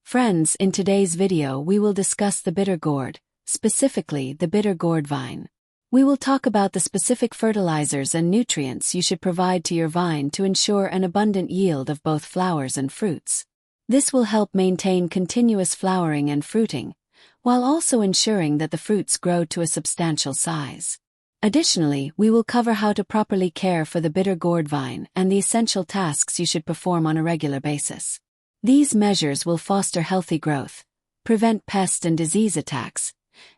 Friends, in today's video we will discuss the bitter gourd, specifically the bitter gourd vine. We will talk about the specific fertilizers and nutrients you should provide to your vine to ensure an abundant yield of both flowers and fruits. This will help maintain continuous flowering and fruiting, while also ensuring that the fruits grow to a substantial size. Additionally, we will cover how to properly care for the bitter gourd vine and the essential tasks you should perform on a regular basis. These measures will foster healthy growth, prevent pest and disease attacks,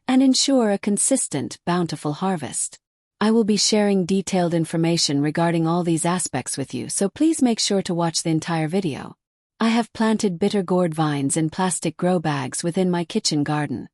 and ensure a consistent, bountiful harvest. I will be sharing detailed information regarding all these aspects with you, so please make sure to watch the entire video. I have planted bitter gourd vines in plastic grow bags within my kitchen garden.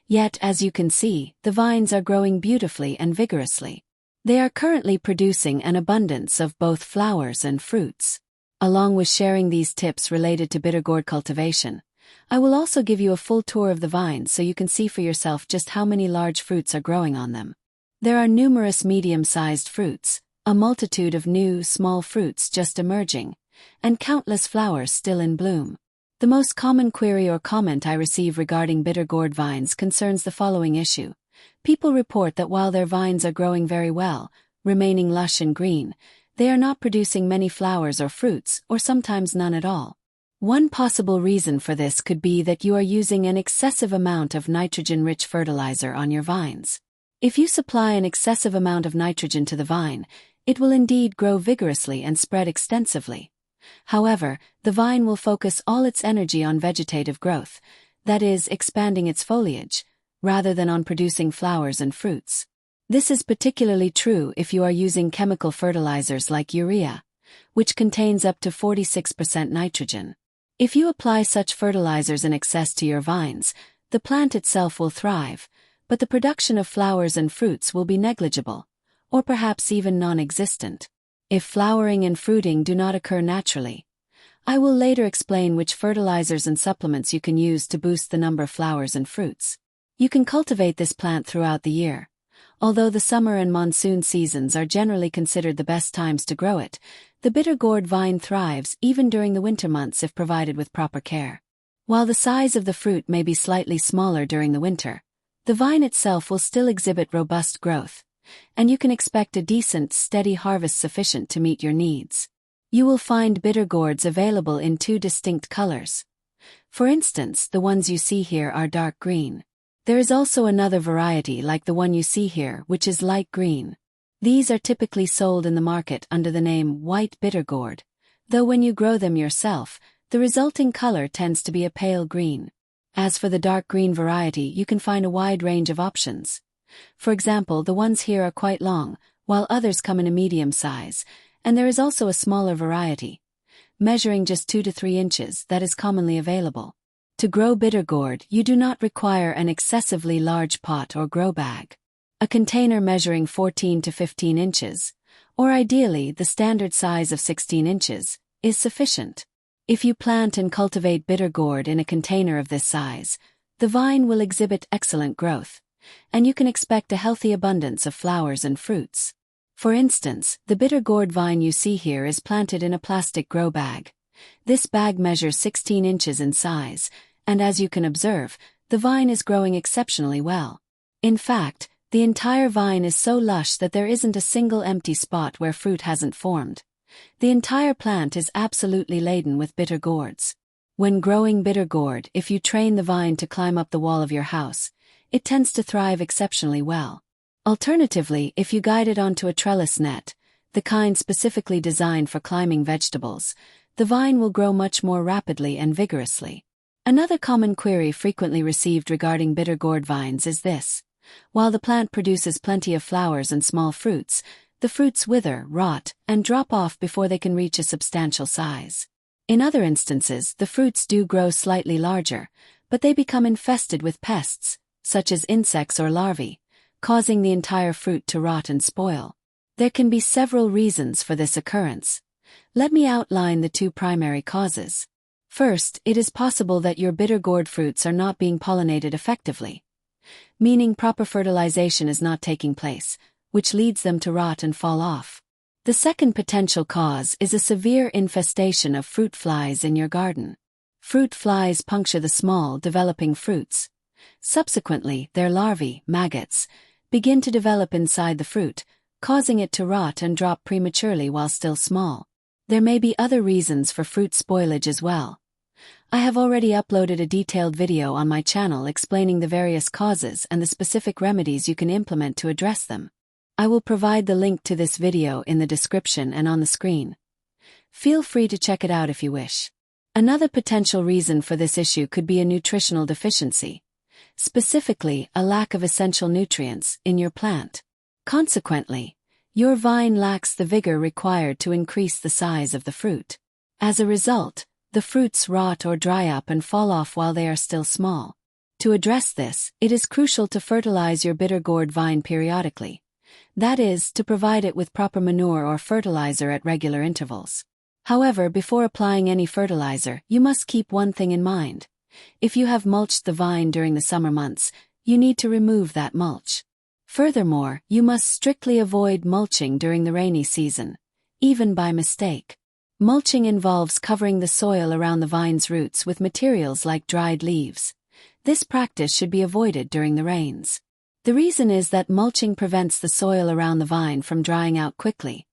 Yet, as you can see, the vines are growing beautifully and vigorously. They are currently producing an abundance of both flowers and fruits. Along with sharing these tips related to bitter gourd cultivation, I will also give you a full tour of the vines so you can see for yourself just how many large fruits are growing on them. There are numerous medium-sized fruits, a multitude of new, small fruits just emerging, and countless flowers still in bloom. The most common query or comment I receive regarding bitter gourd vines concerns the following issue. People report that while their vines are growing very well, remaining lush and green, they are not producing many flowers or fruits, or sometimes none at all. One possible reason for this could be that you are using an excessive amount of nitrogen-rich fertilizer on your vines. If you supply an excessive amount of nitrogen to the vine, it will indeed grow vigorously and spread extensively. However, the vine will focus all its energy on vegetative growth, that is, expanding its foliage, rather than on producing flowers and fruits. This is particularly true if you are using chemical fertilizers like urea, which contains up to 46% nitrogen. If you apply such fertilizers in excess to your vines, the plant itself will thrive, but the production of flowers and fruits will be negligible, or perhaps even non-existent. If flowering and fruiting do not occur naturally, I will later explain which fertilizers and supplements you can use to boost the number of flowers and fruits. You can cultivate this plant throughout the year. Although the summer and monsoon seasons are generally considered the best times to grow it, the bitter gourd vine thrives even during the winter months if provided with proper care. While the size of the fruit may be slightly smaller during the winter, the vine itself will still exhibit robust growth, and you can expect a decent, steady harvest sufficient to meet your needs. You will find bitter gourds available in two distinct colors. For instance, the ones you see here are dark green. There is also another variety like the one you see here, which is light green. These are typically sold in the market under the name white bitter gourd, though when you grow them yourself, the resulting color tends to be a pale green. As for the dark green variety, you can find a wide range of options. For example, the ones here are quite long, while others come in a medium size, and there is also a smaller variety, measuring just 2 to 3 inches, that is commonly available. To grow bitter gourd, you do not require an excessively large pot or grow bag. A container measuring 14 to 15 inches, or ideally the standard size of 16 inches, is sufficient. If you plant and cultivate bitter gourd in a container of this size, the vine will exhibit excellent growth, and you can expect a healthy abundance of flowers and fruits. For instance, the bitter gourd vine you see here is planted in a plastic grow bag. This bag measures 16 inches in size, and as you can observe, the vine is growing exceptionally well. In fact, the entire vine is so lush that there isn't a single empty spot where fruit hasn't formed. The entire plant is absolutely laden with bitter gourds. When growing bitter gourd, if you train the vine to climb up the wall of your house, it tends to thrive exceptionally well. Alternatively, if you guide it onto a trellis net, the kind specifically designed for climbing vegetables, the vine will grow much more rapidly and vigorously. Another common query frequently received regarding bitter gourd vines is this. While the plant produces plenty of flowers and small fruits, the fruits wither, rot, and drop off before they can reach a substantial size. In other instances, the fruits do grow slightly larger, but they become infested with pests, such as insects or larvae, causing the entire fruit to rot and spoil. There can be several reasons for this occurrence. Let me outline the two primary causes. First, it is possible that your bitter gourd fruits are not being pollinated effectively, meaning proper fertilization is not taking place, which leads them to rot and fall off. The second potential cause is a severe infestation of fruit flies in your garden. Fruit flies puncture the small, developing fruits. Subsequently, their larvae, maggots, begin to develop inside the fruit, causing it to rot and drop prematurely while still small. There may be other reasons for fruit spoilage as well. I have already uploaded a detailed video on my channel explaining the various causes and the specific remedies you can implement to address them. I will provide the link to this video in the description and on the screen. Feel free to check it out if you wish. Another potential reason for this issue could be a nutritional deficiency, specifically a lack of essential nutrients in your plant. Consequently, your vine lacks the vigor required to increase the size of the fruit. As a result, the fruits rot or dry up and fall off while they are still small. To address this, it is crucial to fertilize your bitter gourd vine periodically. That is, to provide it with proper manure or fertilizer at regular intervals. However, before applying any fertilizer, you must keep one thing in mind. If you have mulched the vine during the summer months, you need to remove that mulch. Furthermore, you must strictly avoid mulching during the rainy season, even by mistake. Mulching involves covering the soil around the vine's roots with materials like dried leaves. This practice should be avoided during the rains. The reason is that mulching prevents the soil around the vine from drying out quickly,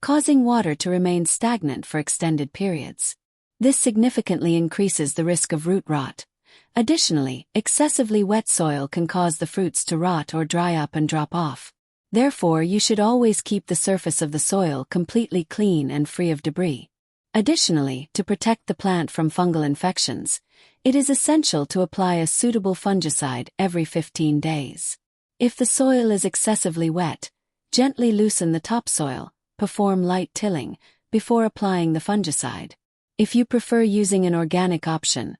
causing water to remain stagnant for extended periods. This significantly increases the risk of root rot. Additionally, excessively wet soil can cause the fruits to rot or dry up and drop off. Therefore, you should always keep the surface of the soil completely clean and free of debris. Additionally, to protect the plant from fungal infections, it is essential to apply a suitable fungicide every 15 days. If the soil is excessively wet, gently loosen the topsoil, perform light tilling, before applying the fungicide. If you prefer using an organic option,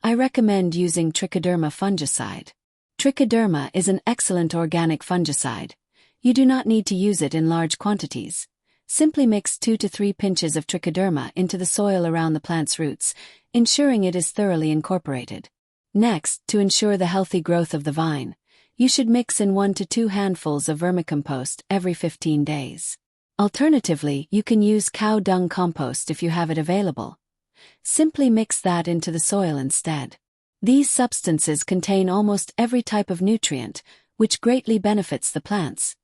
I recommend using trichoderma fungicide. Trichoderma is an excellent organic fungicide. You do not need to use it in large quantities. Simply mix 2 to 3 pinches of trichoderma into the soil around the plant's roots, ensuring it is thoroughly incorporated. Next, to ensure the healthy growth of the vine, you should mix in 1 to 2 handfuls of vermicompost every 15 days. Alternatively, you can use cow dung compost if you have it available. Simply mix that into the soil instead. These substances contain almost every type of nutrient, which greatly benefits the plants.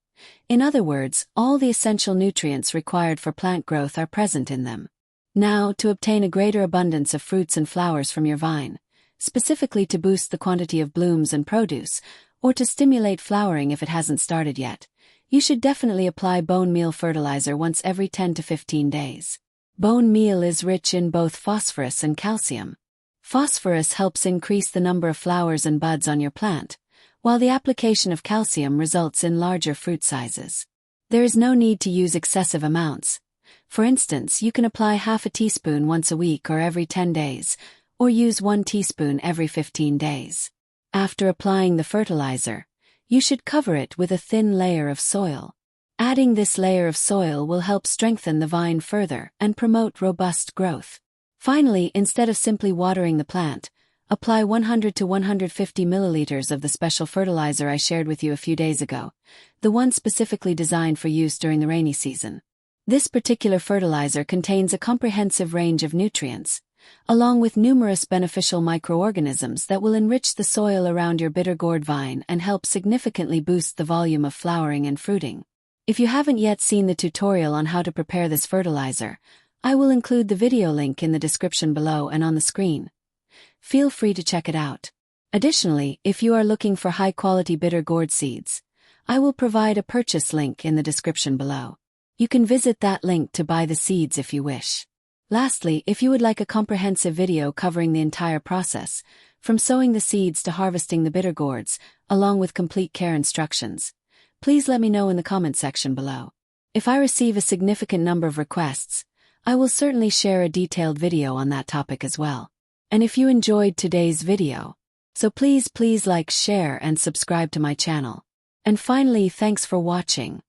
In other words, all the essential nutrients required for plant growth are present in them. Now, to obtain a greater abundance of fruits and flowers from your vine, specifically to boost the quantity of blooms and produce, or to stimulate flowering if it hasn't started yet, you should definitely apply bone meal fertilizer once every 10 to 15 days. Bone meal is rich in both phosphorus and calcium. Phosphorus helps increase the number of flowers and buds on your plant, while the application of calcium results in larger fruit sizes. There is no need to use excessive amounts. For instance, you can apply half a teaspoon once a week or every 10 days, or use 1 teaspoon every 15 days. After applying the fertilizer, you should cover it with a thin layer of soil. Adding this layer of soil will help strengthen the vine further and promote robust growth. Finally, instead of simply watering the plant, apply 100 to 150 milliliters of the special fertilizer I shared with you a few days ago, the one specifically designed for use during the rainy season. This particular fertilizer contains a comprehensive range of nutrients, along with numerous beneficial microorganisms that will enrich the soil around your bitter gourd vine and help significantly boost the volume of flowering and fruiting. If you haven't yet seen the tutorial on how to prepare this fertilizer, I will include the video link in the description below and on the screen. Feel free to check it out. Additionally, if you are looking for high-quality bitter gourd seeds, I will provide a purchase link in the description below. You can visit that link to buy the seeds if you wish. Lastly, if you would like a comprehensive video covering the entire process, from sowing the seeds to harvesting the bitter gourds, along with complete care instructions, please let me know in the comment section below. If I receive a significant number of requests, I will certainly share a detailed video on that topic as well. And if you enjoyed today's video, so please like, share and subscribe to my channel. And finally, thanks for watching.